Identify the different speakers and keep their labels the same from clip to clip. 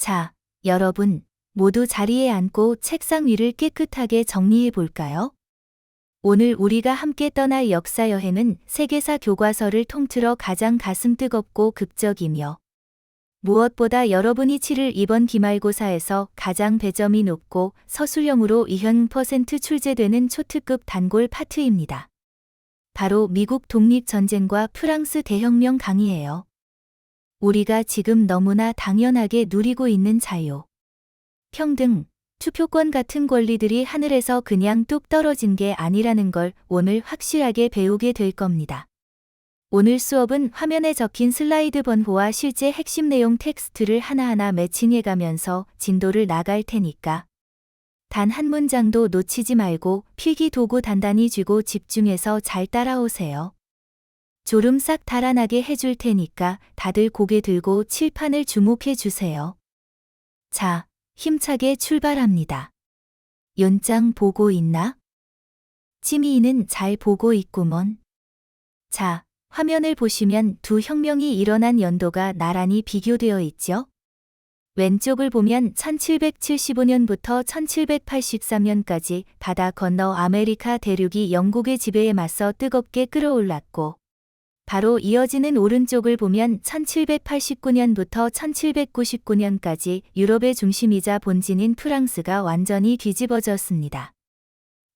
Speaker 1: 자, 여러분, 모두 자리에 앉고 책상 위를 깨끗하게 정리해 볼까요? 오늘 우리가 함께 떠날 역사 여행은 세계사 교과서를 통틀어 가장 가슴 뜨겁고 극적이며 무엇보다 여러분이 치를 이번 기말고사에서 가장 배점이 높고 서술형으로 20% 출제되는 초특급 단골 파트입니다. 바로 미국 독립전쟁과 프랑스 대혁명 강의예요. 우리가 지금 너무나 당연하게 누리고 있는 자유, 평등, 투표권 같은 권리들이 하늘에서 그냥 뚝 떨어진 게 아니라는 걸 오늘 확실하게 배우게 될 겁니다. 오늘 수업은 화면에 적힌 슬라이드 번호와 실제 핵심 내용 텍스트를 하나하나 매칭해가면서 진도를 나갈 테니까 단 한 문장도 놓치지 말고 필기 도구 단단히 쥐고 집중해서 잘 따라오세요. 졸음 싹 달아나게 해줄 테니까 다들 고개 들고 칠판을 주목해 주세요. 자, 힘차게 출발합니다. 연장 보고 있나? 찌미이는 잘 보고 있구먼. 자, 화면을 보시면 두 혁명이 일어난 연도가 나란히 비교되어 있죠? 왼쪽을 보면 1775년부터 1783년까지 바다 건너 아메리카 대륙이 영국의 지배에 맞서 뜨겁게 끓어올랐고, 바로 이어지는 오른쪽을 보면 1789년부터 1799년까지 유럽의 중심이자 본진인 프랑스가 완전히 뒤집어졌습니다.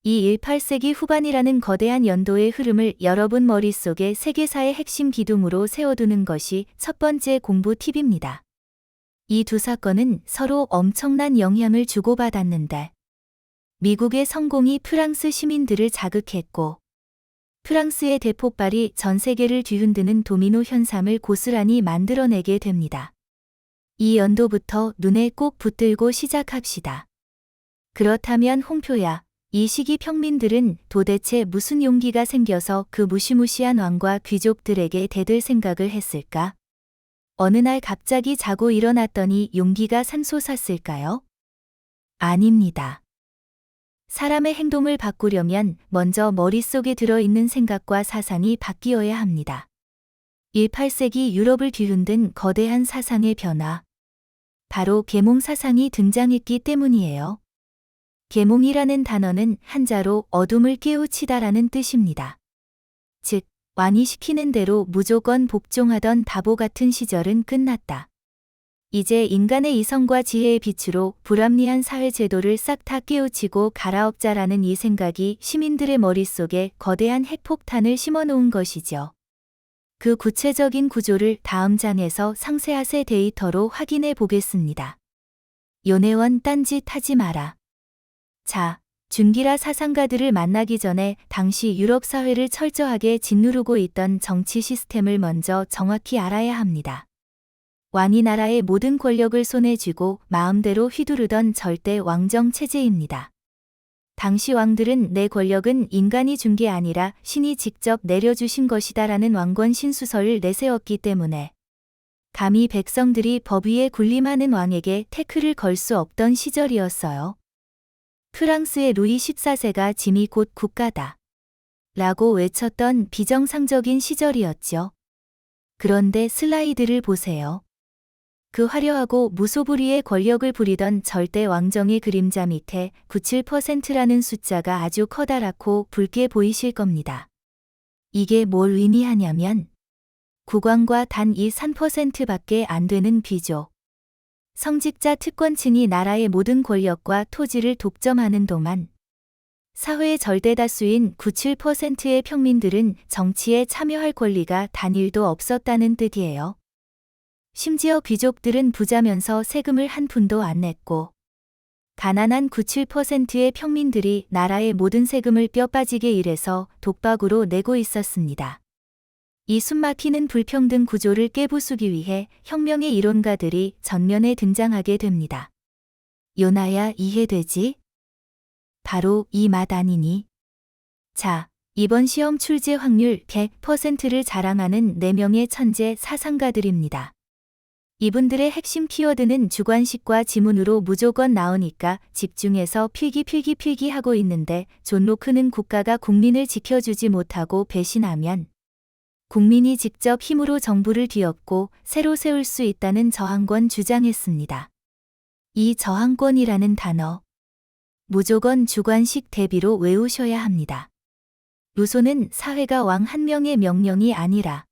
Speaker 1: 이 18세기 후반이라는 거대한 연도의 흐름을 여러분 머릿속에 세계사의 핵심 기둥으로 세워두는 것이 첫 번째 공부 팁입니다. 이 두 사건은 서로 엄청난 영향을 주고받았는데, 미국의 성공이 프랑스 시민들을 자극했고, 프랑스의 대폭발이 전 세계를 뒤흔드는 도미노 현상을 고스란히 만들어내게 됩니다. 이 연도부터 눈에 꼭 붙들고 시작합시다. 그렇다면 홍표야, 이 시기 평민들은 도대체 무슨 용기가 생겨서 그 무시무시한 왕과 귀족들에게 대들 생각을 했을까? 어느 날 갑자기 자고 일어났더니 용기가 샘솟았을까요? 아닙니다. 사람의 행동을 바꾸려면 먼저 머릿속에 들어있는 생각과 사상이 바뀌어야 합니다. 18세기 유럽을 뒤흔든 거대한 사상의 변화. 바로 계몽 사상이 등장했기 때문이에요. 계몽이라는 단어는 한자로 어둠을 깨우치다라는 뜻입니다. 즉, 왕이 시키는 대로 무조건 복종하던 바보 같은 시절은 끝났다. 이제 인간의 이성과 지혜의 빛으로 불합리한 사회 제도를 싹 다 깨우치고 갈아엎자라는 이 생각이 시민들의 머릿속에 거대한 핵폭탄을 심어놓은 것이죠. 그 구체적인 구조를 다음 장에서 상세하세 데이터로 확인해 보겠습니다. 요네원 딴짓 하지 마라. 자, 준기라 사상가들을 만나기 전에 당시 유럽 사회를 철저하게 짓누르고 있던 정치 시스템을 먼저 정확히 알아야 합니다. 왕이 나라의 모든 권력을 손에 쥐고 마음대로 휘두르던 절대 왕정 체제입니다. 당시 왕들은 내 권력은 인간이 준 게 아니라 신이 직접 내려주신 것이다라는 왕권 신수설을 내세웠기 때문에 감히 백성들이 법 위에 군림하는 왕에게 태클을 걸 수 없던 시절이었어요. 프랑스의 루이 14세가 짐이 곧 국가다 라고 외쳤던 비정상적인 시절이었죠. 그런데 슬라이드를 보세요. 그 화려하고 무소불위의 권력을 부리던 절대 왕정의 그림자 밑에 97%라는 숫자가 아주 커다랗고 붉게 보이실 겁니다. 이게 뭘 의미하냐면 국왕과 단 이 3%밖에 안 되는 귀족, 성직자 특권층이 나라의 모든 권력과 토지를 독점하는 동안 사회의 절대 다수인 97%의 평민들은 정치에 참여할 권리가 단일도 없었다는 뜻이에요. 심지어 귀족들은 부자면서 세금을 한 푼도 안 냈고 가난한 97%의 평민들이 나라의 모든 세금을 뼈 빠지게 일해서 독박으로 내고 있었습니다. 이 숨막히는 불평등 구조를 깨부수기 위해 혁명의 이론가들이 전면에 등장하게 됩니다. 요나야 이해되지? 바로 이 맛 아니니? 자, 이번 시험 출제 확률 100%를 자랑하는 4명의 천재 사상가들입니다. 이분들의 핵심 키워드는 주관식과 지문으로 무조건 나오니까 집중해서 필기 하고 있는데 존 로크는 국가가 국민을 지켜주지 못하고 배신하면 국민이 직접 힘으로 정부를 뒤엎고 새로 세울 수 있다는 저항권 주장했습니다. 이 저항권이라는 단어. 무조건 주관식 대비로 외우셔야 합니다. 루소는 사회가 왕 한 명의 명령이 아니라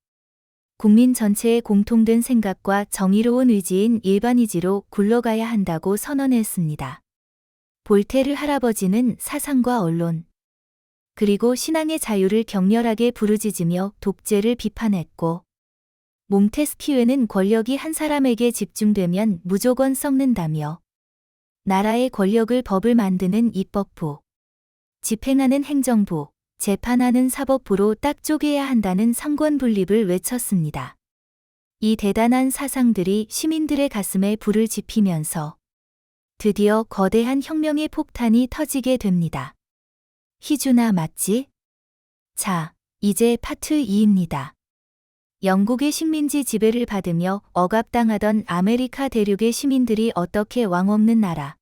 Speaker 1: 국민 전체의 공통된 생각과 정의로운 의지인 일반의지로 굴러가야 한다고 선언했습니다. 볼테르 할아버지는 사상과 언론, 그리고 신앙의 자유를 격렬하게 부르짖으며 독재를 비판했고, 몽테스키웨는 권력이 한 사람에게 집중되면 무조건 썩는다며, 나라의 권력을 법을 만드는 입법부, 집행하는 행정부, 재판하는 사법부로 딱 쪼개야 한다는 삼권 분립을 외쳤습니다. 이 대단한 사상들이 시민들의 가슴에 불을 지피면서 드디어 거대한 혁명의 폭탄이 터지게 됩니다. 희준아 맞지? 자, 이제 파트 2입니다. 영국의 식민지 지배를 받으며 억압당하던 아메리카 대륙의 시민들이 어떻게 왕 없는 나라,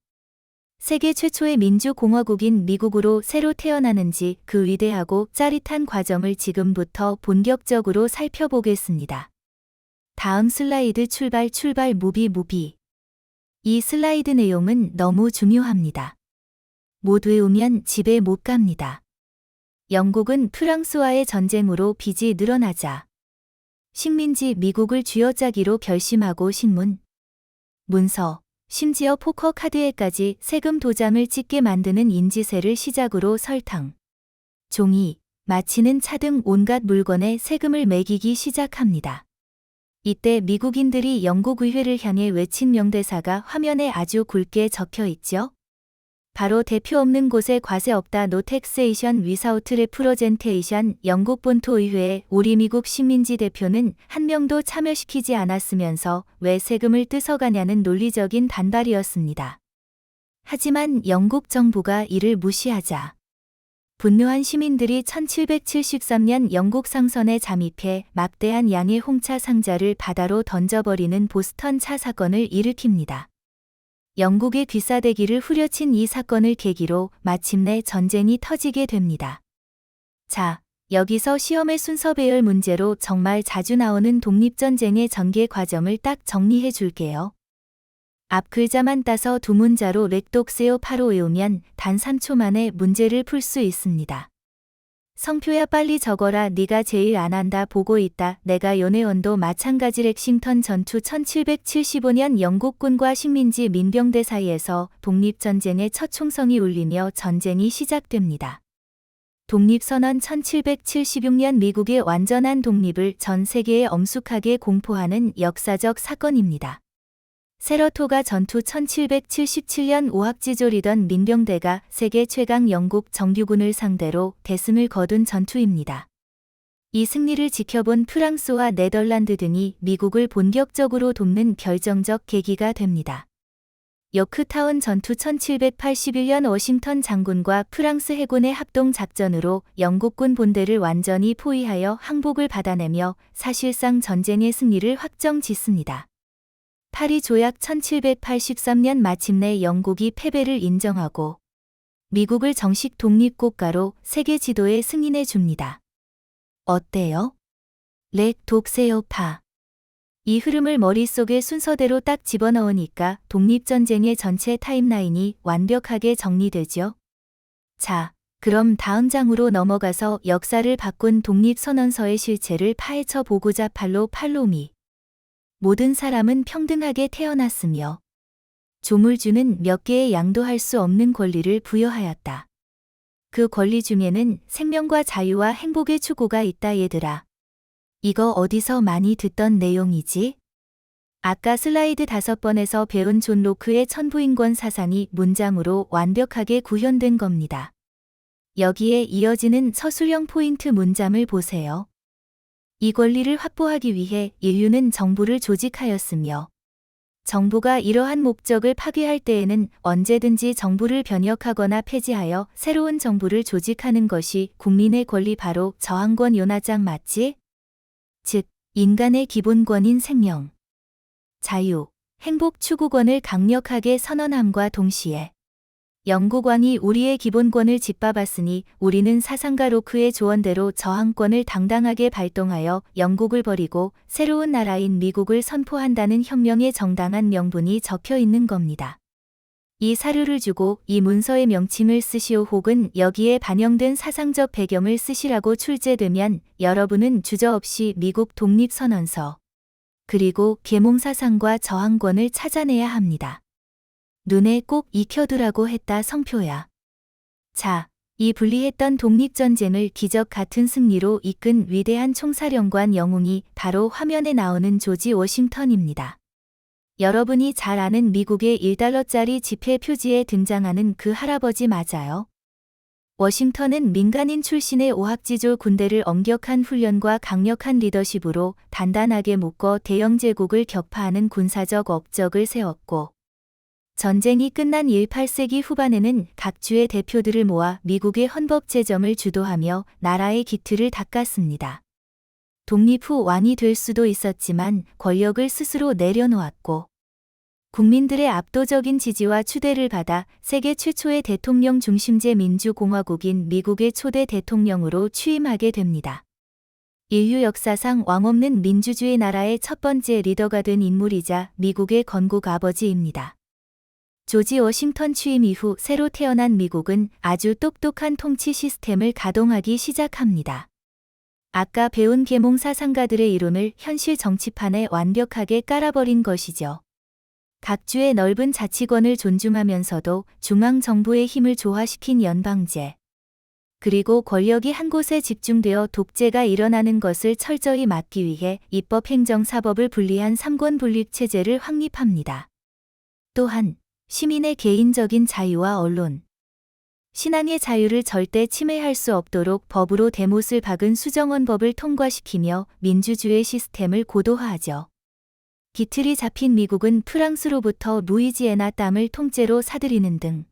Speaker 1: 세계 최초의 민주공화국인 미국으로 새로 태어나는지 그 위대하고 짜릿한 과정을 지금부터 본격적으로 살펴보겠습니다. 다음 슬라이드 출발 무비. 이 슬라이드 내용은 너무 중요합니다. 못 외우면 집에 못 갑니다. 영국은 프랑스와의 전쟁으로 빚이 늘어나자 식민지 미국을 쥐어짜기로 결심하고 신문, 문서, 심지어 포커 카드에까지 세금 도장을 찍게 만드는 인지세를 시작으로 설탕, 종이, 마치는 차 등 온갖 물건에 세금을 매기기 시작합니다. 이때 미국인들이 영국 의회를 향해 외친 명대사가 화면에 아주 굵게 적혀 있죠? 바로 대표 없는 곳에 과세 없다 No taxation without representation. 영국 본토 의회에 우리 미국 식민지 대표는 한 명도 참여시키지 않았으면서 왜 세금을 뜯어가냐는 논리적인 반발이었습니다. 하지만 영국 정부가 이를 무시하자 분노한 시민들이 1773년 영국 상선에 잠입해 막대한 양의 홍차 상자를 바다로 던져버리는 보스턴 차 사건을 일으킵니다. 영국의 귀싸대기를 후려친 이 사건을 계기로 마침내 전쟁이 터지게 됩니다. 자, 여기서 시험의 순서 배열 문제로 정말 자주 나오는 독립전쟁의 전개 과정을 딱 정리해 줄게요. 앞 글자만 따서 두 문자로 렉독세요 파로 외우면 단 3초 만에 문제를 풀 수 있습니다. 성표야 빨리 적어라. 네가 제일 안 한다 보고 있다. 내가 연애원도 마찬가지. 렉싱턴 전투 1775년 영국군과 식민지 민병대 사이에서 독립전쟁의 첫 총성이 울리며 전쟁이 시작됩니다. 독립선언 1776년 미국의 완전한 독립을 전 세계에 엄숙하게 공포하는 역사적 사건입니다. 세러토가 전투 1777년 오합지졸이던 민병대가 세계 최강 영국 정규군을 상대로 대승을 거둔 전투입니다. 이 승리를 지켜본 프랑스와 네덜란드 등이 미국을 본격적으로 돕는 결정적 계기가 됩니다. 요크타운 전투 1781년 워싱턴 장군과 프랑스 해군의 합동 작전으로 영국군 본대를 완전히 포위하여 항복을 받아내며 사실상 전쟁의 승리를 확정짓습니다. 파리 조약 1783년 마침내 영국이 패배를 인정하고 미국을 정식 독립국가로 세계 지도에 승인해 줍니다. 어때요? 렉독세요 파. 이 흐름을 머릿속에 순서대로 딱 집어넣으니까 독립전쟁의 전체 타임라인이 완벽하게 정리되죠. 자, 그럼 다음 장으로 넘어가서 역사를 바꾼 독립선언서의 실체를 파헤쳐 보고자. 팔로미. 모든 사람은 평등하게 태어났으며 조물주는 몇 개의 양도할 수 없는 권리를 부여하였다. 그 권리 중에는 생명과 자유와 행복의 추구가 있다. 얘들아, 이거 어디서 많이 듣던 내용이지? 아까 슬라이드 5번에서 배운 존 로크의 천부인권 사상이 문장으로 완벽하게 구현된 겁니다. 여기에 이어지는 서술형 포인트 문장을 보세요. 이 권리를 확보하기 위해 인류는 정부를 조직하였으며 정부가 이러한 목적을 파괴할 때에는 언제든지 정부를 변혁하거나 폐지하여 새로운 정부를 조직하는 것이 국민의 권리. 바로 저항권 요나장 맞지? 즉, 인간의 기본권인 생명, 자유, 행복 추구권을 강력하게 선언함과 동시에 영국 왕이 우리의 기본권을 짓밟았으니 우리는 사상가 로크의 조언대로 저항권을 당당하게 발동하여 영국을 버리고 새로운 나라인 미국을 선포한다는 혁명의 정당한 명분이 적혀 있는 겁니다. 이 사료를 주고 이 문서의 명칭을 쓰시오 혹은 여기에 반영된 사상적 배경을 쓰시라고 출제되면 여러분은 주저없이 미국 독립선언서 그리고 계몽사상과 저항권을 찾아내야 합니다. 눈에 꼭 익혀두라고 했다 성표야. 자, 이 불리했던 독립전쟁을 기적 같은 승리로 이끈 위대한 총사령관 영웅이 바로 화면에 나오는 조지 워싱턴입니다. 여러분이 잘 아는 미국의 1달러짜리 지폐 표지에 등장하는 그 할아버지 맞아요. 워싱턴은 민간인 출신의 오학지졸 군대를 엄격한 훈련과 강력한 리더십으로 단단하게 묶어 대영 제국을 격파하는 군사적 업적을 세웠고, 전쟁이 끝난 18세기 후반에는 각 주의 대표들을 모아 미국의 헌법 제정을 주도하며 나라의 기틀을 닦았습니다. 독립 후 왕이 될 수도 있었지만 권력을 스스로 내려놓았고 국민들의 압도적인 지지와 추대를 받아 세계 최초의 대통령 중심제 민주공화국인 미국의 초대 대통령으로 취임하게 됩니다. 인류 역사상 왕 없는 민주주의 나라의 첫 번째 리더가 된 인물이자 미국의 건국 아버지입니다. 조지 워싱턴 취임 이후 새로 태어난 미국은 아주 똑똑한 통치 시스템을 가동하기 시작합니다. 아까 배운 계몽 사상가들의 이름을 현실 정치판에 완벽하게 깔아버린 것이죠. 각 주의 넓은 자치권을 존중하면서도 중앙정부의 힘을 조화시킨 연방제. 그리고 권력이 한 곳에 집중되어 독재가 일어나는 것을 철저히 막기 위해 입법, 행정, 사법을 분리한 삼권 분립 체제를 확립합니다. 또한 시민의 개인적인 자유와 언론, 신앙의 자유를 절대 침해할 수 없도록 법으로 대못을 박은 수정헌법을 통과시키며 민주주의 시스템을 고도화하죠. 기틀이 잡힌 미국은 프랑스로부터 루이지애나 땅을 통째로 사들이는 등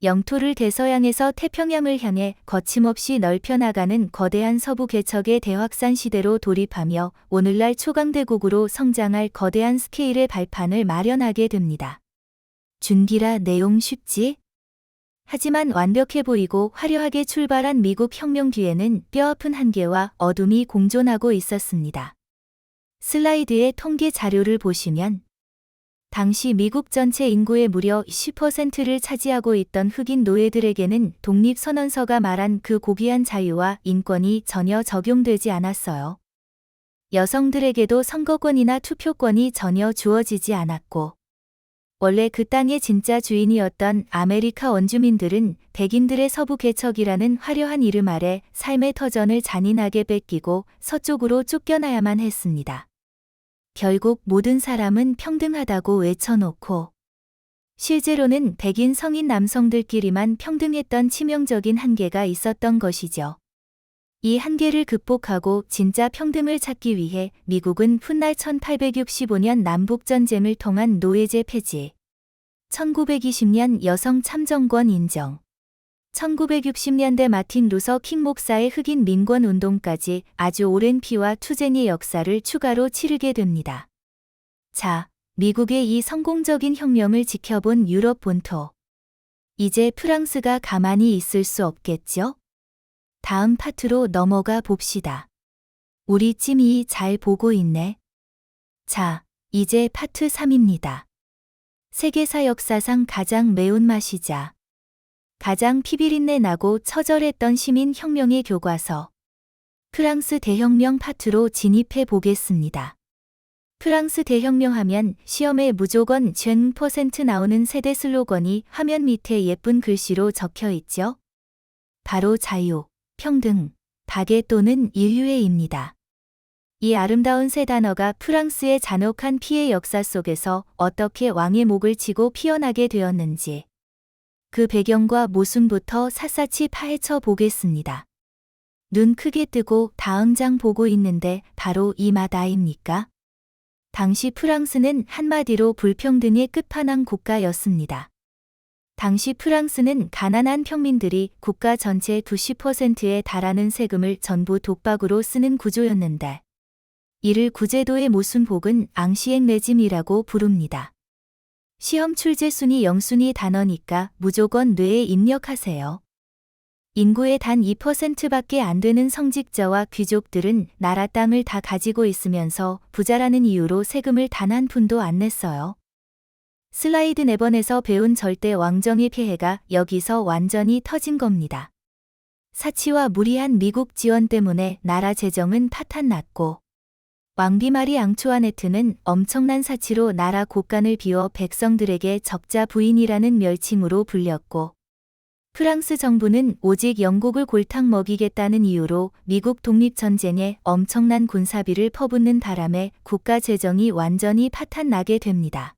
Speaker 1: 영토를 대서양에서 태평양을 향해 거침없이 넓혀나가는 거대한 서부 개척의 대확산 시대로 돌입하며 오늘날 초강대국으로 성장할 거대한 스케일의 발판을 마련하게 됩니다. 준기라 내용 쉽지? 하지만 완벽해 보이고 화려하게 출발한 미국 혁명 뒤에는 뼈아픈 한계와 어둠이 공존하고 있었습니다. 슬라이드의 통계 자료를 보시면 당시 미국 전체 인구의 무려 10%를 차지하고 있던 흑인 노예들에게는 독립선언서가 말한 그 고귀한 자유와 인권이 전혀 적용되지 않았어요. 여성들에게도 선거권이나 투표권이 전혀 주어지지 않았고, 원래 그 땅의 진짜 주인이었던 아메리카 원주민들은 백인들의 서부 개척이라는 화려한 이름 아래 삶의 터전을 잔인하게 뺏기고 서쪽으로 쫓겨나야만 했습니다. 결국 모든 사람은 평등하다고 외쳐놓고 실제로는 백인 성인 남성들끼리만 평등했던 치명적인 한계가 있었던 것이죠. 이 한계를 극복하고 진짜 평등을 찾기 위해 미국은 훗날 1865년 남북전쟁을 통한 노예제 폐지, 1920년 여성 참정권 인정, 1960년대 마틴 루서 킹 목사의 흑인 민권 운동까지 아주 오랜 피와 투쟁의 역사를 추가로 치르게 됩니다. 자, 미국의 이 성공적인 혁명을 지켜본 유럽 본토. 이제 프랑스가 가만히 있을 수 없겠죠? 다음 파트로 넘어가 봅시다. 우리 찜이 잘 보고 있네. 자, 이제 파트 3입니다. 세계사 역사상 가장 매운맛이자 가장 피비린내 나고 처절했던 시민혁명의 교과서. 프랑스 대혁명 파트로 진입해 보겠습니다. 프랑스 대혁명 하면 시험에 무조건 100% 나오는 세대 슬로건이 화면 밑에 예쁜 글씨로 적혀 있죠. 바로 자유, 평등, 박애 또는 인류애입니다. 이 아름다운 세 단어가 프랑스의 잔혹한 피해 역사 속에서 어떻게 왕의 목을 치고 피어나게 되었는지 그 배경과 모순부터 샅샅이 파헤쳐 보겠습니다. 눈 크게 뜨고 다음 장 보고 있는데 바로 이 맛 아닙니까? 당시 프랑스는 한마디로 불평등의 끝판왕 국가였습니다. 당시 프랑스는 가난한 평민들이 국가 전체의 90%에 달하는 세금을 전부 독박으로 쓰는 구조였는데 이를 구제도의 모순복은 앙시앵 레짐이라고 부릅니다. 시험 출제 순위 0순위 단어니까 무조건 뇌에 입력하세요. 인구의 단 2%밖에 안 되는 성직자와 귀족들은 나라 땅을 다 가지고 있으면서 부자라는 이유로 세금을 단 한 푼도 안 냈어요. 슬라이드 4번에서 배운 절대 왕정의 폐해가 여기서 완전히 터진 겁니다. 사치와 무리한 미국 지원 때문에 나라 재정은 파탄났고 왕비 마리 앙투아네트는 엄청난 사치로 나라 곳간을 비워 백성들에게 적자 부인이라는 멸칭으로 불렸고 프랑스 정부는 오직 영국을 골탕 먹이겠다는 이유로 미국 독립전쟁에 엄청난 군사비를 퍼붓는 바람에 국가 재정이 완전히 파탄나게 됩니다.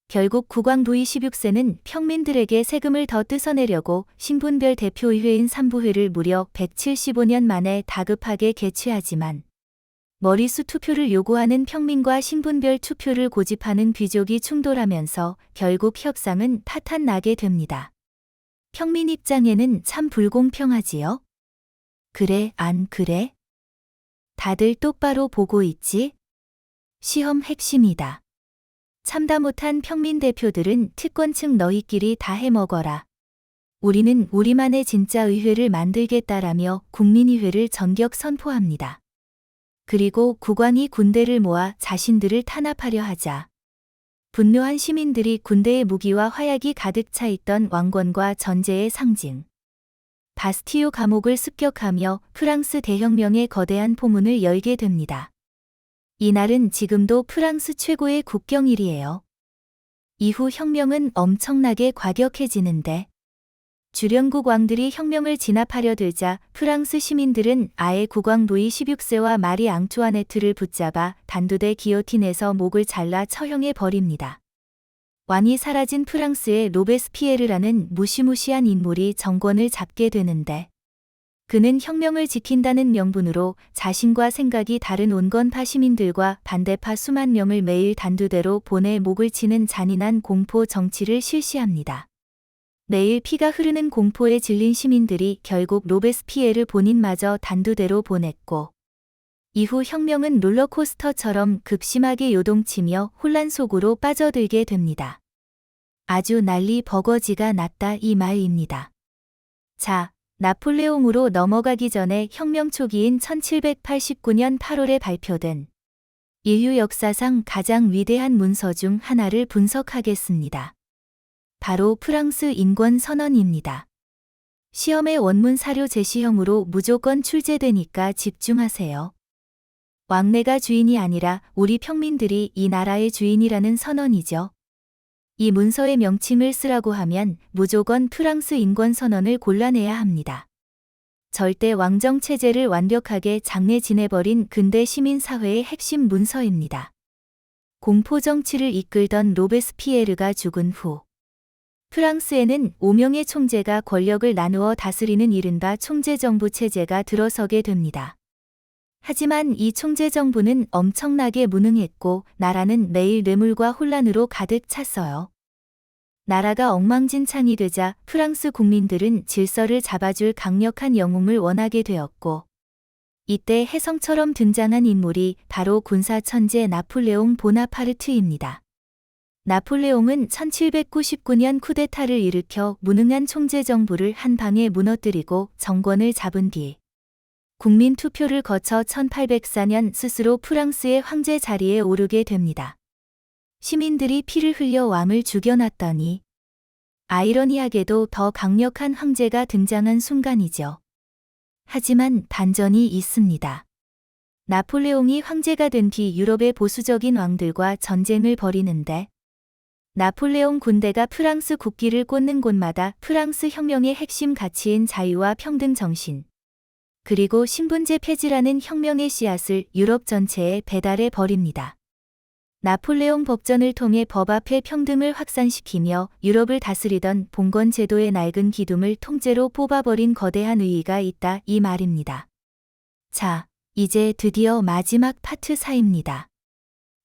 Speaker 1: 결국 국왕 루이 16세는 평민들에게 세금을 더 뜯어내려고 신분별 대표의회인 삼부회를 무려 175년 만에 다급하게 개최하지만 머리수 투표를 요구하는 평민과 신분별 투표를 고집하는 귀족이 충돌하면서 결국 협상은 파탄나게 됩니다. 평민 입장에는 참 불공평하지요? 그래, 안 그래? 다들 똑바로 보고 있지? 시험 핵심이다. 참다 못한 평민 대표들은 특권층 너희끼리 다 해먹어라. 우리는 우리만의 진짜 의회를 만들겠다라며 국민의회를 전격 선포합니다. 그리고 국왕이 군대를 모아 자신들을 탄압하려 하자. 분노한 시민들이 군대의 무기와 화약이 가득 차 있던 왕권과 전제의 상징 바스티유 감옥을 습격하며 프랑스 대혁명의 거대한 포문을 열게 됩니다. 이날은 지금도 프랑스 최고의 국경일이에요. 이후 혁명은 엄청나게 과격해지는데 주련국 왕들이 혁명을 진압하려 들자 프랑스 시민들은 아예 국왕 루이 16세와 마리 앙투아네트를 붙잡아 단두대 기요틴에서 목을 잘라 처형해 버립니다. 왕이 사라진 프랑스의 로베스피에르라는 무시무시한 인물이 정권을 잡게 되는데 그는 혁명을 지킨다는 명분으로 자신과 생각이 다른 온건파 시민들과 반대파 수만 명을 매일 단두대로 보내 목을 치는 잔인한 공포 정치를 실시합니다. 매일 피가 흐르는 공포에 질린 시민들이 결국 로베스피에르 본인마저 단두대로 보냈고 이후 혁명은 롤러코스터처럼 급심하게 요동치며 혼란 속으로 빠져들게 됩니다. 아주 난리 버거지가 났다 이 말입니다. 자, 나폴레옹으로 넘어가기 전에 혁명 초기인 1789년 8월에 발표된 인류 역사상 가장 위대한 문서 중 하나를 분석하겠습니다. 바로 프랑스 인권 선언입니다. 시험의 원문 사료 제시형으로 무조건 출제되니까 집중하세요. 왕래가 주인이 아니라 우리 평민들이 이 나라의 주인이라는 선언이죠. 이 문서의 명칭을 쓰라고 하면 무조건 프랑스 인권 선언을 골라내야 합니다. 절대 왕정 체제를 완벽하게 장내 지내버린 근대 시민사회의 핵심 문서입니다. 공포 정치를 이끌던 로베스피에르가 죽은 후 프랑스에는 5명의 총재가 권력을 나누어 다스리는 이른바 총재정부 체제가 들어서게 됩니다. 하지만 이 총재정부는 엄청나게 무능했고 나라는 매일 뇌물과 혼란으로 가득 찼어요. 나라가 엉망진창이 되자 프랑스 국민들은 질서를 잡아줄 강력한 영웅을 원하게 되었고 이때 혜성처럼 등장한 인물이 바로 군사 천재 나폴레옹 보나파르트입니다. 나폴레옹은 1799년 쿠데타를 일으켜 무능한 총재정부를 한 방에 무너뜨리고 정권을 잡은 뒤 국민 투표를 거쳐 1804년 스스로 프랑스의 황제 자리에 오르게 됩니다. 시민들이 피를 흘려 왕을 죽여놨더니 아이러니하게도 더 강력한 황제가 등장한 순간이죠. 하지만 반전이 있습니다. 나폴레옹이 황제가 된 뒤 유럽의 보수적인 왕들과 전쟁을 벌이는데 나폴레옹 군대가 프랑스 국기를 꽂는 곳마다 프랑스 혁명의 핵심 가치인 자유와 평등 정신, 그리고 신분제 폐지라는 혁명의 씨앗을 유럽 전체에 배달해 버립니다. 나폴레옹 법전을 통해 법 앞의 평등을 확산시키며 유럽을 다스리던 봉건 제도의 낡은 기둥을 통째로 뽑아버린 거대한 의의가 있다 이 말입니다. 자, 이제 드디어 마지막 파트 4입니다.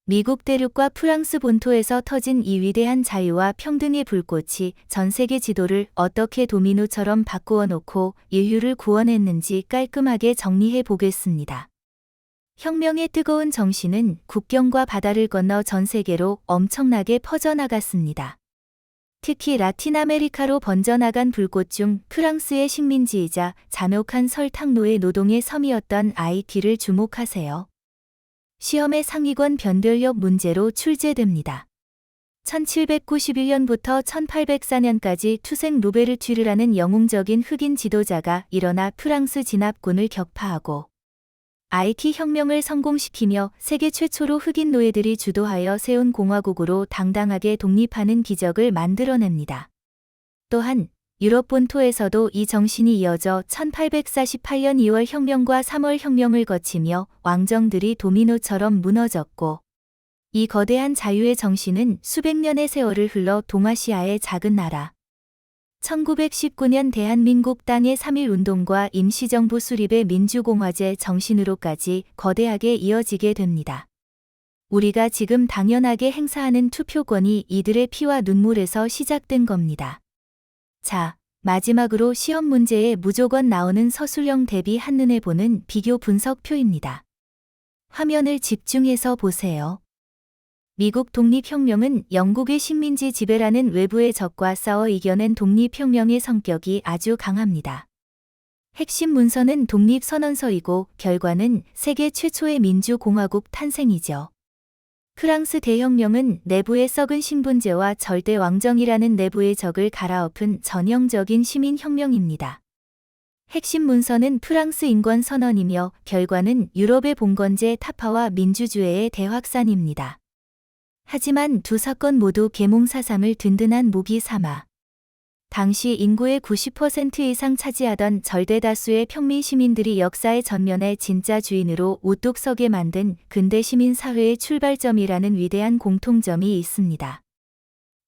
Speaker 1: 미국 대륙과 프랑스 본토에서 터진 이 위대한 자유와 평등의 불꽃이 전 세계 지도를 어떻게 도미노처럼 바꾸어 놓고 인류를 구원했는지 깔끔하게 정리해 보겠습니다. 혁명의 뜨거운 정신은 국경과 바다를 건너 전 세계로 엄청나게 퍼져나갔습니다. 특히 라틴 아메리카로 번져나간 불꽃 중 프랑스의 식민지이자 잔혹한 설탕노예 노동의 섬이었던 아이티를 주목하세요. 시험의 상위권 변별력 문제로 출제됩니다. 1791년부터 1804년까지 투생 로베르튜르라는 영웅적인 흑인 지도자가 일어나 프랑스 진압군을 격파하고 IT 혁명을 성공시키며 세계 최초로 흑인 노예들이 주도하여 세운 공화국으로 당당하게 독립하는 기적을 만들어냅니다. 또한 유럽 본토에서도 이 정신이 이어져 1848년 2월 혁명과 3월 혁명을 거치며 왕정들이 도미노처럼 무너졌고 이 거대한 자유의 정신은 수백 년의 세월을 흘러 동아시아의 작은 나라 1919년 대한민국 땅의 3.1운동과 임시정부 수립의 민주공화제 정신으로까지 거대하게 이어지게 됩니다. 우리가 지금 당연하게 행사하는 투표권이 이들의 피와 눈물에서 시작된 겁니다. 자, 마지막으로 시험 문제에 무조건 나오는 서술형 대비 한눈에 보는 비교 분석표입니다. 화면을 집중해서 보세요. 미국 독립혁명은 영국의 식민지 지배라는 외부의 적과 싸워 이겨낸 독립혁명의 성격이 아주 강합니다. 핵심 문서는 독립선언서이고 결과는 세계 최초의 민주공화국 탄생이죠. 프랑스 대혁명은 내부의 썩은 신분제와 절대 왕정이라는 내부의 적을 갈아엎은 전형적인 시민혁명입니다. 핵심 문서는 프랑스 인권선언이며 결과는 유럽의 봉건제 타파와 민주주의의 대확산입니다. 하지만 두 사건 모두 계몽사상을 든든한 무기 삼아 당시 인구의 90% 이상 차지하던 절대다수의 평민 시민들이 역사의 전면에 진짜 주인으로 우뚝 서게 만든 근대 시민 사회의 출발점이라는 위대한 공통점이 있습니다.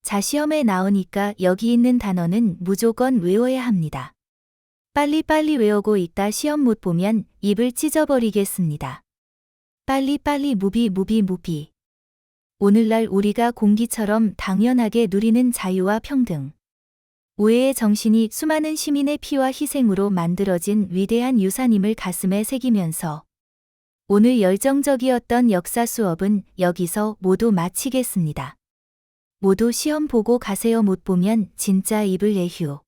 Speaker 1: 자, 시험에 나오니까 여기 있는 단어는 무조건 외워야 합니다. 빨리빨리 외우고 있다 시험 못 보면 입을 찢어버리겠습니다. 빨리빨리 무비. 오늘날 우리가 공기처럼 당연하게 누리는 자유와 평등. 우애의 정신이 수많은 시민의 피와 희생으로 만들어진 위대한 유산임을 가슴에 새기면서 오늘 열정적이었던 역사 수업은 여기서 모두 마치겠습니다. 모두 시험 보고 가세요. 못 보면 진짜 입을 예휴.